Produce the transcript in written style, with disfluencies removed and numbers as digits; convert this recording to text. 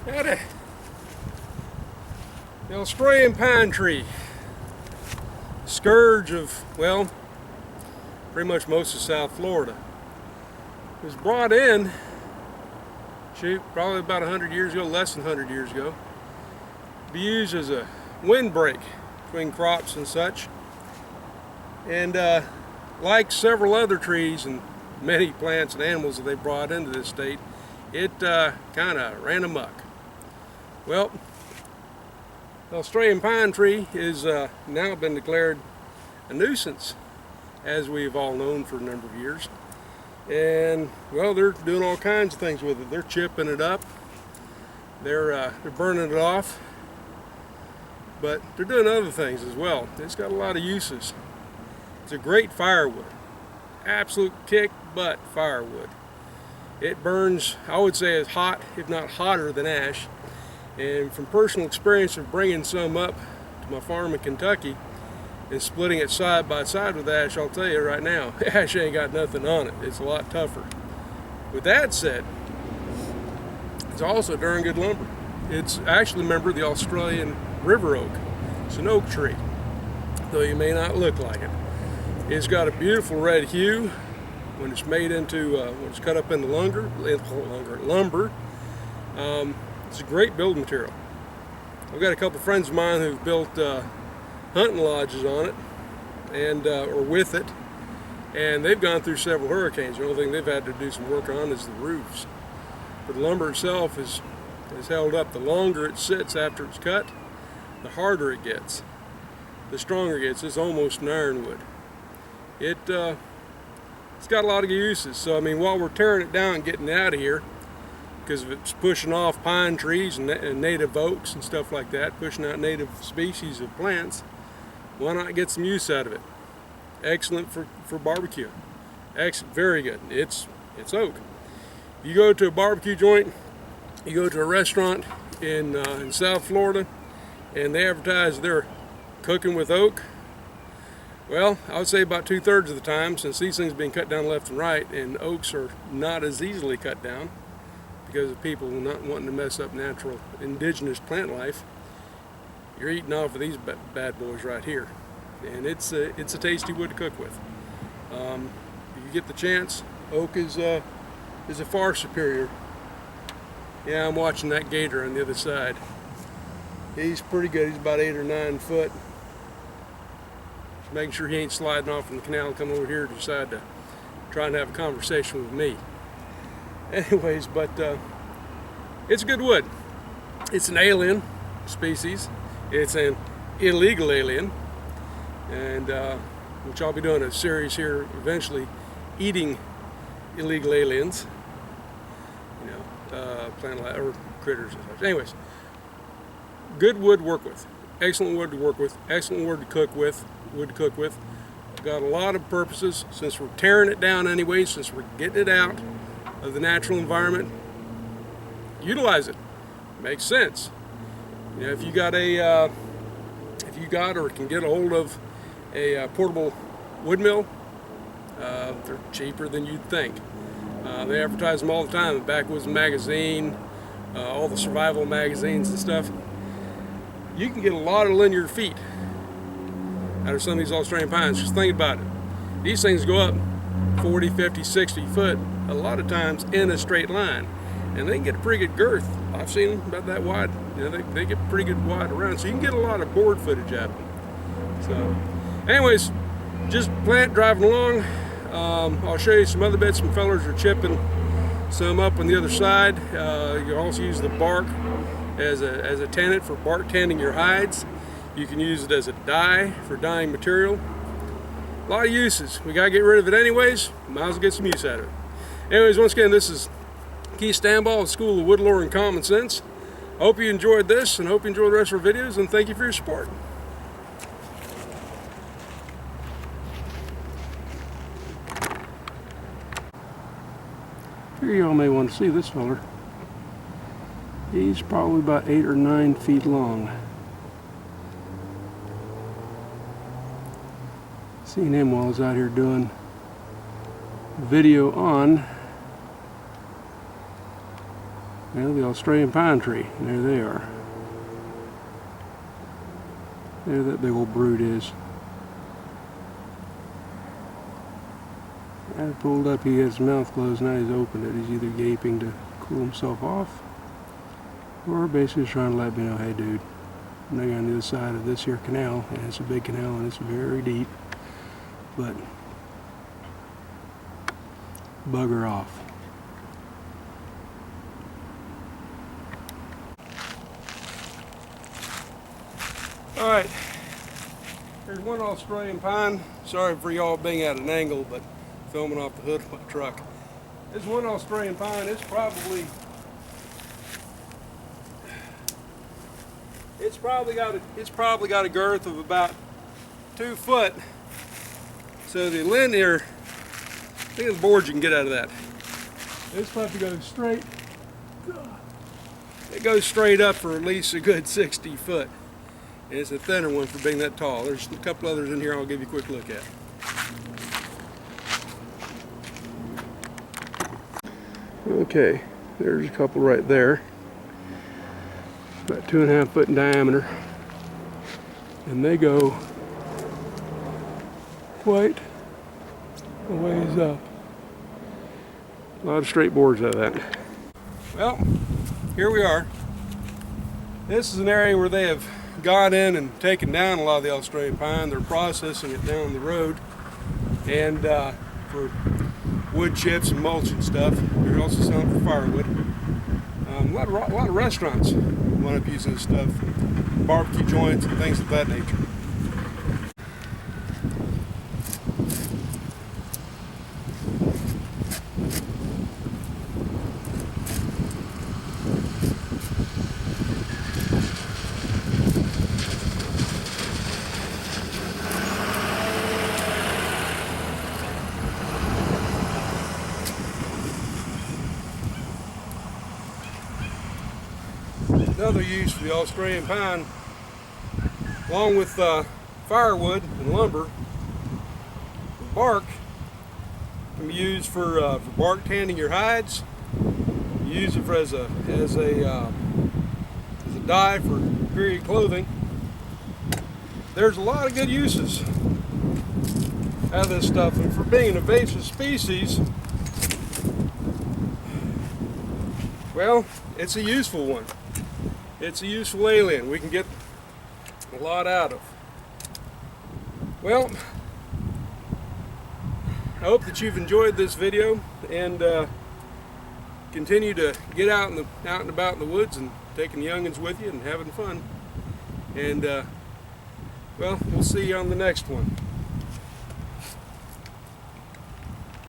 Howdy. The Australian pine tree, scourge of, well, pretty much most of South Florida. It was brought in, probably about 100 years ago, less than 100 years ago, to be used as a windbreak between crops and such. And like several other trees and many plants and animals that they brought into this state, it kind of ran amok. Well, the Australian pine tree is now been declared a nuisance, as we've all known for a number of years. And well, they're doing all kinds of things with it. They're chipping it up, they're burning it off, but they're doing other things as well. It's got a lot of uses. It's a great firewood, absolute kick-butt firewood. It burns, I would say, as hot, if not hotter than ash. And from personal experience of bringing some up to my farm in Kentucky and splitting it side by side with ash, I'll tell you right now, ash ain't got nothing on it. It's a lot tougher. With that said, it's also darn good lumber. It's actually a member of the Australian river oak. It's an oak tree, though you may not look like it. It's got a beautiful red hue when it's made into, when it's cut up into lumber. It's a great building material. I've got a couple friends of mine who've built hunting lodges on it, and or with it, and they've gone through several hurricanes. The only thing they've had to do some work on is the roofs. But the lumber itself is held up. The longer it sits after it's cut, the harder it gets. The stronger it gets. It's almost an ironwood. It's got a lot of uses. So I mean, while we're tearing it down and getting it out of here, because it's pushing off pine trees and native oaks and stuff like that, pushing out native species of plants, why not get some use out of it? Excellent for barbecue. Excellent, very good. It's oak. You go to a barbecue joint, you go to a restaurant in South Florida, and they advertise they're cooking with oak. Well, I would say about 2/3 of the time, since these things are being cut down left and right, and oaks are not as easily cut down, because of people not wanting to mess up natural indigenous plant life, you're eating off of these bad boys right here. And it's a tasty wood to cook with. If you get the chance, oak is a far superior. Yeah, I'm watching that gator on the other side. He's pretty good. He's about 8 or 9 foot. Just making sure he ain't sliding off in the canal and coming over here to decide to try and have a conversation with me. Anyways, but it's a good wood. It's an alien species. It's an illegal alien, and which I'll be doing a series here eventually, eating illegal aliens. You know, plant or critters and such. Anyways, good wood to work with. Excellent wood to work with. Excellent wood to cook with. Got a lot of purposes. Since we're tearing it down anyway, since we're getting it out of the natural environment, utilize it. Makes sense. You know, if you got or can get a hold of a portable wood mill, they're cheaper than you'd think. They advertise them all the time. The Backwoods Magazine, all the survival magazines and stuff. You can get a lot of linear feet out of some of these Australian pines. Just think about it. These things go up 40, 50, 60 foot a lot of times in a straight line, and they can get a pretty good girth. I've seen them about that wide. You know, they get pretty good wide around, so you can get a lot of board footage out of them. So anyways, just plant driving along. I'll show you some other bits. Some fellers are chipping some up on the other side. You can also use the bark as a tenant for bark tanning your hides. You can use it as a dye for dyeing material. A lot of uses. We gotta get rid of it anyways. Might as well get some use out of it. Anyways, once again, this is Keith Stanball, School of Wood Lore and Common Sense. I hope you enjoyed this, and hope you enjoy the rest of our videos, and thank you for your support. Here y'all may want to see this feller. He's probably about 8 or 9 feet long. Seen him while I was out here doing video on Well, the Australian pine tree. And there they are. There that big old brood is. I pulled up, he had his mouth closed, now he's opened it. He's either gaping to cool himself off, or basically trying to let me know, hey dude, I'm now on the other side of this here canal, and it's a big canal and it's very deep, but bugger off. Alright, there's one Australian pine. Sorry for y'all being at an angle, but filming off the hood of my truck. This one Australian pine, it's probably got a girth of about 2 foot. So the linear, I think the board you can get out of that. This puppy goes straight. It goes straight up for at least a good 60 foot. And it's a thinner one for being that tall. There's a couple others in here I'll give you a quick look at. Okay, there's a couple right there. About 2.5 foot in diameter. And they go quite a ways up. A lot of straight boards out of that. Well, here we are. This is an area where they have gone in and taken down a lot of the Australian pine. They're processing it down the road, and for wood chips and mulch and stuff. They're also selling for firewood. A lot of restaurants wind up using this stuff, barbecue joints and things of that nature. Another use for the Australian pine, along with firewood and lumber, the bark can be used for bark tanning your hides. You use it as a dye for period clothing. There's a lot of good uses out of this stuff, and for being an invasive species, well, it's a useful one. It's a useful alien we can get a lot out of. Well, I hope that you've enjoyed this video, and continue to get out and about in the woods and taking the youngins with you and having fun. And well, we'll see you on the next one.